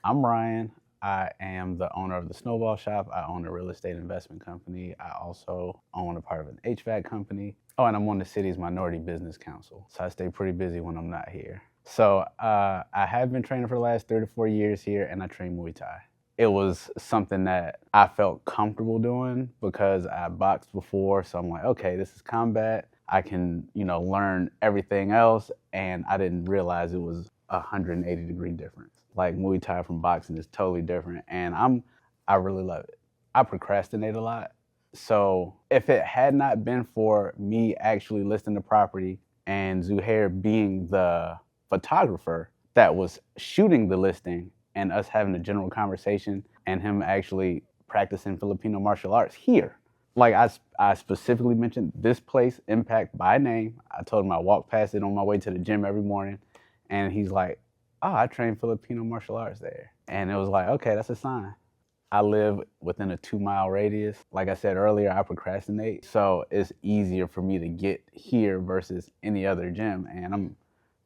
I'm Ryan. I am the owner of the Snowball Shop. I own a real estate investment company. I also own a part of an HVAC company. Oh, and I'm on the city's Minority Business Council. So I stay pretty busy when I'm not here. So I have been training for the last 3 to 4 years here, and I train Muay Thai. It was something that I felt comfortable doing because I boxed before. So I'm like, okay, this is combat. I can, learn everything else. And I didn't realize it was a 180-degree difference. Like Muay Thai from boxing is totally different, and I really love it. I procrastinate a lot. So if it had not been for me actually listing the property and Zuhair being the photographer that was shooting the listing and us having a general conversation and him actually practicing Filipino martial arts here. Like I specifically mentioned this place, Impact, by name. I told him I walked past it on my way to the gym every morning. And he's like, oh, I train Filipino martial arts there. And it was like, okay, that's a sign. I live within a 2-mile radius. Like I said earlier, I procrastinate. So it's easier for me to get here versus any other gym. And I'm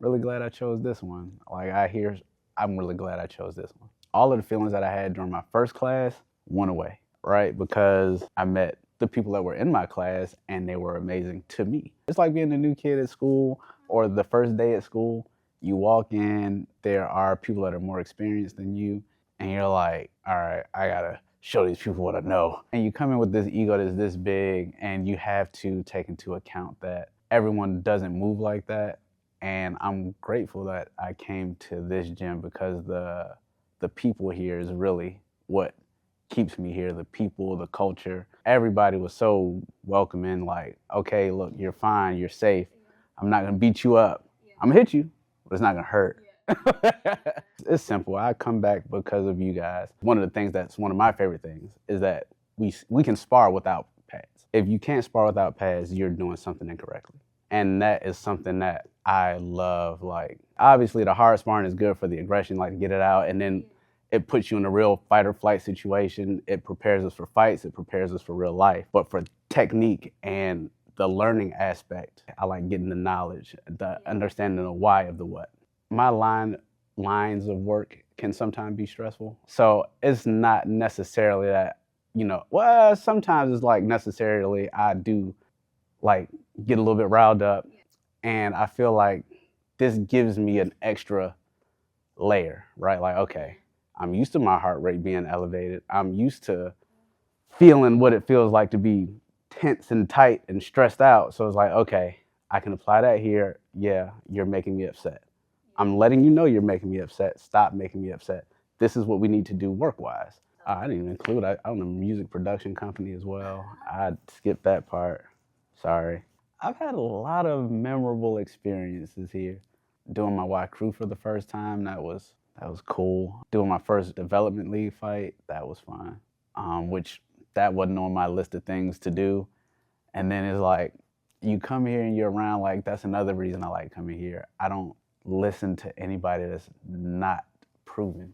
really glad I chose this one. I'm really glad I chose this one. All of the feelings that I had during my first class went away, right? Because I met the people that were in my class and they were amazing to me. It's like being a new kid at school or the first day at school. You walk in, there are people that are more experienced than you, and you're like, all right, I gotta show these people what I know. And you come in with this ego that's this big, and you have to take into account that everyone doesn't move like that. And I'm grateful that I came to this gym because the people here is really what keeps me here. The people, the culture, everybody was so welcoming, like, okay, look, you're fine, you're safe. I'm not gonna beat you up. I'm gonna hit you, but it's not gonna hurt. Yeah. It's simple. I come back because of you guys. One of the things that's one of my favorite things is that we can spar without pads. If you can't spar without pads, you're doing something incorrectly. And that is something that I love. Like, obviously the hard sparring is good for the aggression, like to get it out, and then it puts you in a real fight or flight situation. It prepares us for fights. It prepares us for real life. But for technique and the learning aspect, I like getting the knowledge, the understanding the why of the what. My lines of work can sometimes be stressful. So it's not necessarily that, sometimes it's like necessarily I do like get a little bit riled up, and I feel like this gives me an extra layer, right? Like, okay, I'm used to my heart rate being elevated. I'm used to feeling what it feels like to be tense and tight and stressed out. So it's like, okay, I can apply that here. Yeah, you're making me upset. I'm letting you know you're making me upset. Stop making me upset. This is what we need to do work-wise. I didn't even include, I own a music production company as well. I skipped that part. Sorry. I've had a lot of memorable experiences here. Doing my Y Crew for the first time, that was cool. Doing my first development league fight, that was fun. Which that wasn't on my list of things to do. And then it's like, you come here and you're around, like, that's another reason I like coming here. I don't listen to anybody that's not proven.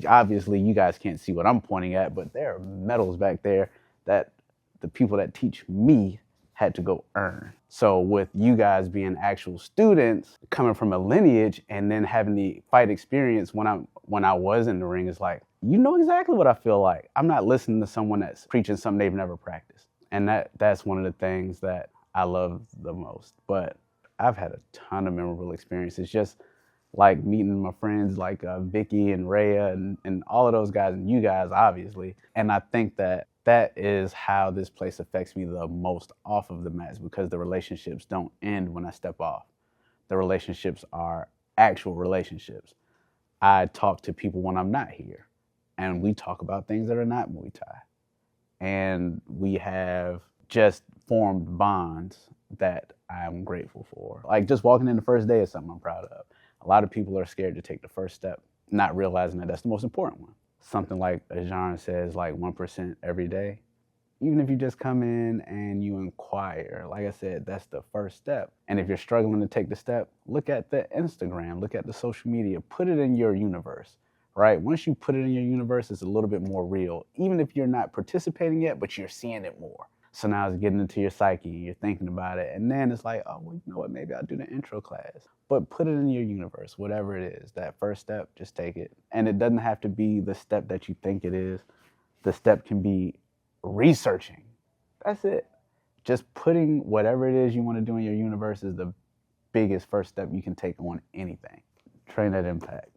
Obviously, you guys can't see what I'm pointing at, but there are medals back there that the people that teach me had to go earn. So with you guys being actual students, coming from a lineage and then having the fight experience when I was in the ring, is like, you know exactly what I feel like. I'm not listening to someone that's preaching something they've never practiced. And that's one of the things that I love the most. But I've had a ton of memorable experiences, just like meeting my friends like Vicky and Rhea and all of those guys, and you guys, obviously. And I think that is how this place affects me the most off of the mats, because the relationships don't end when I step off. The relationships are actual relationships. I talk to people when I'm not here, and we talk about things that are not Muay Thai. And we have just formed bonds that I'm grateful for. Like, just walking in the first day is something I'm proud of. A lot of people are scared to take the first step, not realizing that that's the most important one. Something like Ajan says, like 1% every day. Even if you just come in and you inquire, like I said, that's the first step. And if you're struggling to take the step, look at the Instagram, look at the social media, put it in your universe, right? Once you put it in your universe, it's a little bit more real. Even if you're not participating yet, but you're seeing it more. So now it's getting into your psyche, you're thinking about it, and then it's like, oh, well, you know what, maybe I'll do the intro class. But put it in your universe, whatever it is. That first step, just take it. And it doesn't have to be the step that you think it is. The step can be researching. That's it. Just putting whatever it is you want to do in your universe is the biggest first step you can take on anything. Train that impact.